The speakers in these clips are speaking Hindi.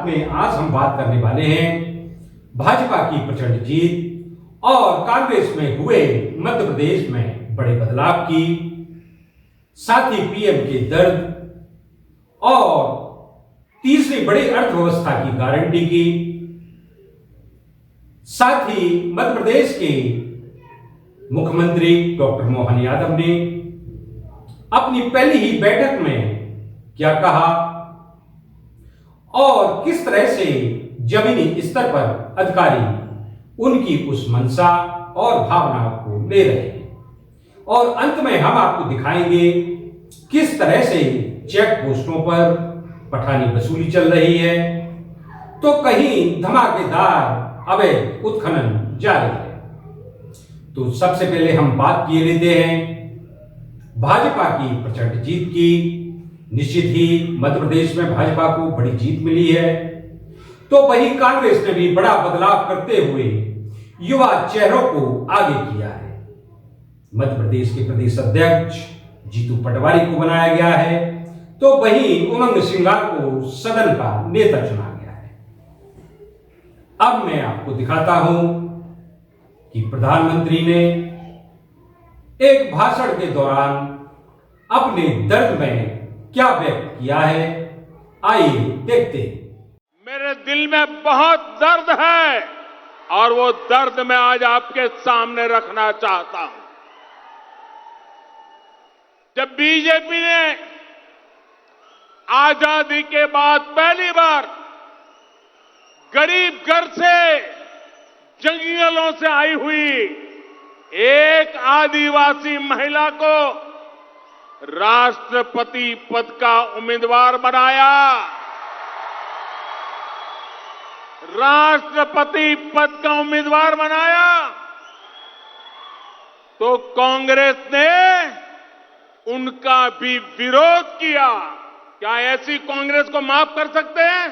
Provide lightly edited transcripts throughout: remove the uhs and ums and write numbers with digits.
में आज हम बात करने वाले हैं भाजपा की प्रचंड जीत और कांग्रेस में हुए मध्य प्रदेश में बड़े बदलाव की, साथ ही पीएम के दर्द और तीसरी बड़ी अर्थव्यवस्था की गारंटी की, साथ ही मध्य प्रदेश के मुख्यमंत्री डॉक्टर मोहन यादव ने अपनी पहली ही बैठक में क्या कहा और किस तरह से जमीनी स्तर पर अधिकारी उनकी उस मंशा और भावना को ले रहे हैं। और अंत में हम आपको दिखाएंगे किस तरह से चेक पोस्टों पर पठानी वसूली चल रही है, तो कहीं धमाकेदार अवैध उत्खनन जारी है। तो सबसे पहले हम बात किए लेते हैं भाजपा की प्रचंड जीत की। निश्चित ही मध्य प्रदेश में भाजपा को बड़ी जीत मिली है, तो वहीं कांग्रेस ने भी बड़ा बदलाव करते हुए युवा चेहरों को आगे किया है। मध्य प्रदेश के प्रदेश अध्यक्ष जीतू पटवारी को बनाया गया है, तो वहीं उमंग सिंघार को सदन का नेता चुना गया है। अब मैं आपको दिखाता हूं कि प्रधानमंत्री ने एक भाषण के दौरान अपने दर्द में क्या व्यक्त किया है, आइए देखते हैं। मेरे दिल में बहुत दर्द है और वो दर्द मैं आज आपके सामने रखना चाहता हूं। जब बीजेपी ने आजादी के बाद पहली बार गरीब घर से जंगलों से आई हुई एक आदिवासी महिला को राष्ट्रपति पद का उम्मीदवार बनाया, राष्ट्रपति पद का उम्मीदवार बनाया, तो कांग्रेस ने उनका भी विरोध किया। क्या ऐसी कांग्रेस को माफ कर सकते हैं?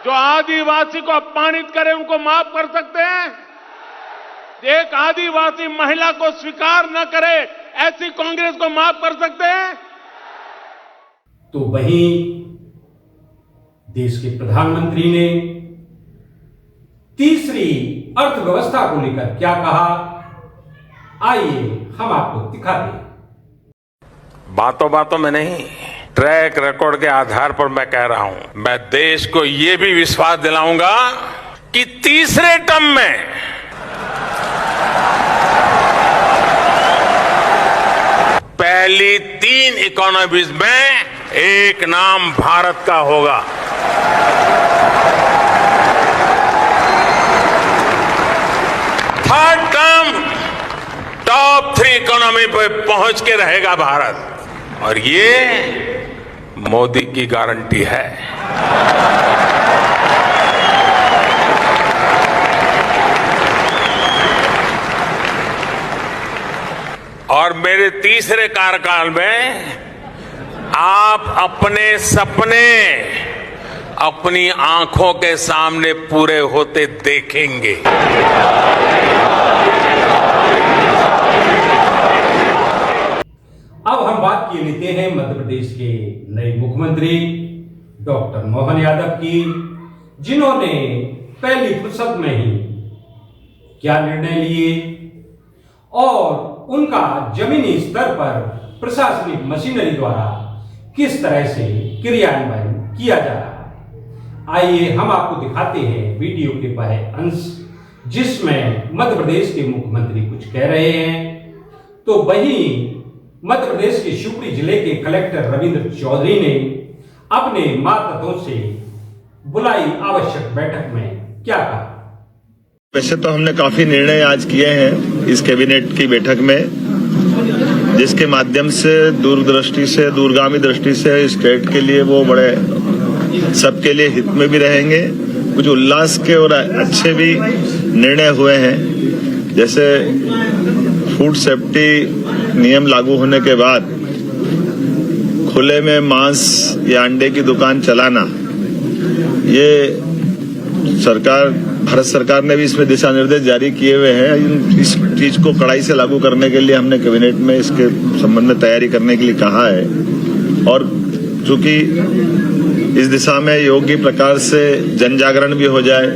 जो आदिवासी को अपमानित करे उनको माफ कर सकते हैं? एक आदिवासी महिला को स्वीकार न करे ऐसी कांग्रेस को माफ कर सकते हैं? तो वहीं देश के प्रधानमंत्री ने तीसरी अर्थव्यवस्था को लेकर क्या कहा, आइए हम आपको दिखाते हैं। बातों बातों में नहीं, ट्रैक रिकॉर्ड के आधार पर मैं कह रहा हूं, मैं देश को यह भी विश्वास दिलाऊंगा कि तीसरे टर्म में पहली 3 इकोनॉमीज में एक नाम भारत का होगा। थर्ड टर्म टॉप 3 इकोनॉमी पे पहुंच के रहेगा भारत, और ये मोदी की गारंटी है। और मेरे तीसरे कार्यकाल में आप अपने सपने अपनी आंखों के सामने पूरे होते देखेंगे। अब हम बात किए लेते हैं मध्य प्रदेश के नए मुख्यमंत्री डॉक्टर मोहन यादव की, जिन्होंने पहली फुर्सत में ही क्या निर्णय लिए और उनका जमीनी स्तर पर प्रशासनिक मशीनरी द्वारा किस तरह से क्रियान्वयन किया जा रहा है। आइए हम आपको दिखाते हैं वीडियो के पहले अंश, जिसमें मध्य प्रदेश के मुख्यमंत्री कुछ कह रहे हैं, तो वहीं मध्य प्रदेश के शिवपुरी जिले के कलेक्टर रविंद्र चौधरी ने अपने मातहतों से बुलाई आवश्यक बैठक में क्या कहा। वैसे तो हमने काफी निर्णय आज किए हैं इस कैबिनेट की बैठक में, जिसके माध्यम से दूरदृष्टि से, दूरगामी दृष्टि से स्टेट के लिए वो बड़े सबके लिए हित में भी रहेंगे। कुछ उल्लास के और अच्छे भी निर्णय हुए हैं, जैसे फूड सेफ्टी नियम लागू होने के बाद खुले में मांस या अंडे की दुकान चलाना, ये भारत सरकार ने भी इसमें दिशा निर्देश जारी किए हुए हैं। इस चीज को कड़ाई से लागू करने के लिए हमने कैबिनेट में इसके संबंध में तैयारी करने के लिए कहा है। और चूंकि इस दिशा में योग्य प्रकार से जन जागरण भी हो जाए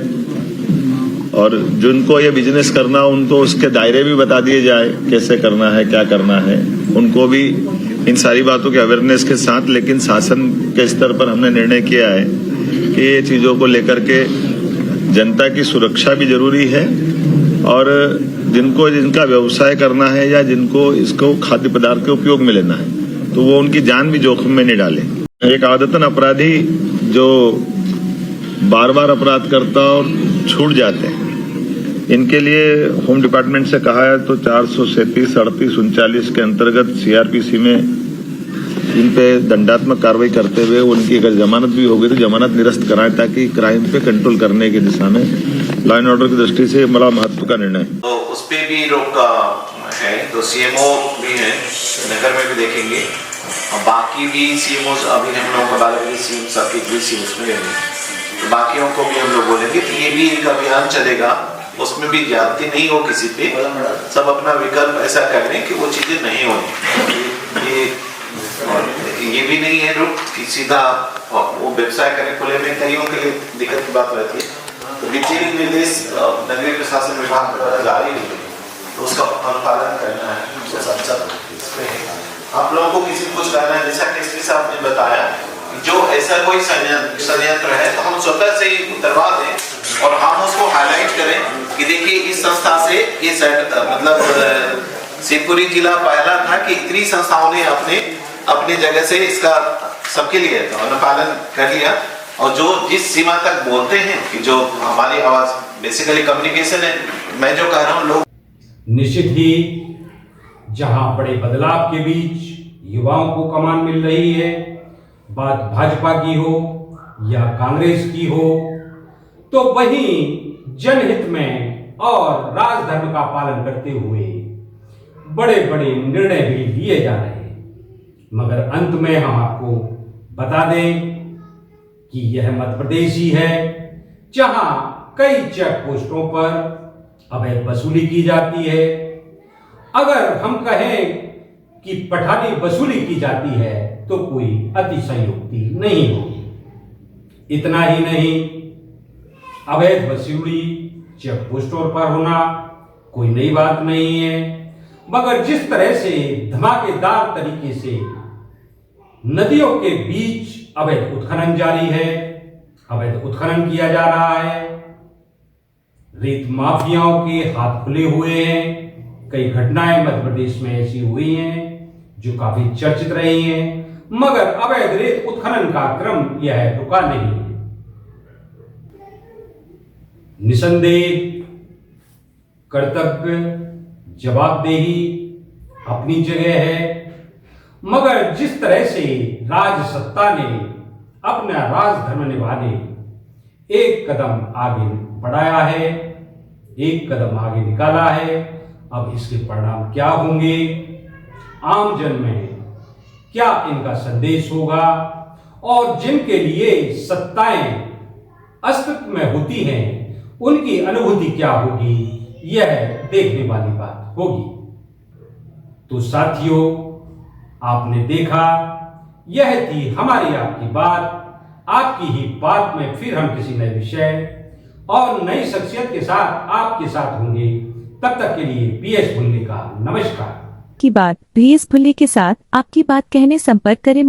और जिनको ये बिजनेस करना उनको उसके दायरे भी बता दिए जाए, कैसे करना है, क्या करना है, उनको भी इन सारी बातों के अवेयरनेस के साथ। लेकिन शासन के स्तर पर हमने निर्णय किया है कि ये चीजों को लेकर के जनता की सुरक्षा भी जरूरी है और जिनको जिनका व्यवसाय करना है या जिनको इसको खाद्य पदार्थ के उपयोग में लेना है तो वो उनकी जान भी जोखिम में नहीं डाले। एक आदतन अपराधी जो बार बार अपराध करता और छूट जाते हैं, इनके लिए होम डिपार्टमेंट से कहा है तो 437, 38, 39 के अंतर्गत सीआरपीसी में इन पे दंडात्मक कार्रवाई करते हुए उनकी अगर जमानत भी होगी तो जमानत निरस्त कराएं ताकि क्राइम पे कंट्रोल करने की दिशा में लॉ एंड ऑर्डर की दृष्टि से बड़ा महत्व का निर्णय है। तो उस पे भी रोक है, तो सीएमओ भी है, नगर में भी देखेंगे और बाकी भी सीएमओ अभी हम लोगों का बाला भी सीएम सबके भी सीएम उसमें रहेंगे, तो बाकियों को भी हम लोग बोलेंगे कि ये भी एक अभियान चलेगा, उसमें भी ज्यादती नहीं हो किसी पे, सब अपना विकल्प ऐसा कर लें कि वो चीजें नहीं होनी। ये भी नहीं है रुक कि सीधा वो व्यवसाय करें खुले में, कईयों के लिए दिक्कत की बात रहती है। तो डिटेल निर्देश नगरीय प्रशासन विभाग जारी है, तो उसका अनुपालन करना है। आप लोगों को किसी कुछ करना है, जैसा कि एसपी साहब ने बताया, जो ऐसा कोई षड्यंत्र है तो हम स्वतः से ही उतरवा दें और हम उसको हाईलाइट करें कि देखिए इस संस्था से ये मतलब शिवपुरी जिला पहला था कि इतनी संस्थाओं ने अपने जगह से इसका सबके लिए अनुपालन कर लिया और जो जिस सीमा तक बोलते हैं कि जो हमारी आवाज बेसिकली कम्युनिकेशन है, मैं जो कह रहा हूँ लोग निश्चित ही जहां बड़े बदलाव के बीच युवाओं को कमान मिल रही है, बात भाजपा की हो या कांग्रेस की हो, तो वहीं जनहित में और राजधर्म का पालन करते हुए बड़े बड़े निर्णय भी लिए जा रहे हैं। मगर अंत में हम आपको बता दें कि यह मध्य प्रदेश ही है जहां कई चेक पोस्टों पर अवैध वसूली की जाती है। अगर हम कहें कि पठानी वसूली की जाती है तो कोई अतिशयोक्ति नहीं होगी। इतना ही नहीं, अवैध वसूली चेक पोस्टों पर होना कोई नई बात नहीं है, मगर जिस तरह से धमाकेदार तरीके से नदियों के बीच अवैध उत्खनन जारी है, अवैध उत्खनन किया जा रहा है, रेत माफियाओं के हाथ खुले हुए हैं। कई घटनाएं मध्य प्रदेश में ऐसी हुई हैं जो काफी चर्चित रही हैं, मगर अवैध रेत उत्खनन का क्रम यह रुका नहीं। निसंदेह कर्तव्य जवाबदेही अपनी जगह है, मगर जिस तरह से राज सत्ता ने अपना राजधर्म निभाने एक कदम आगे बढ़ाया है, एक कदम आगे निकाला है, अब इसके परिणाम क्या होंगे, आम जन में क्या इनका संदेश होगा और जिनके लिए सत्ताएं अस्तित्व में होती हैं उनकी अनुभूति क्या होगी, यह देखने वाली बात होगी। तो साथियों, आपने देखा, यह थी हमारी आपकी बात। आपकी ही बात में फिर हम किसी नए विषय और नई शख्सियत के साथ आपके साथ होंगे। तब तक के लिए PS भुल्ली का नमस्कार। की बात PS भुल्ली के साथ आपकी बात कहने संपर्क करें।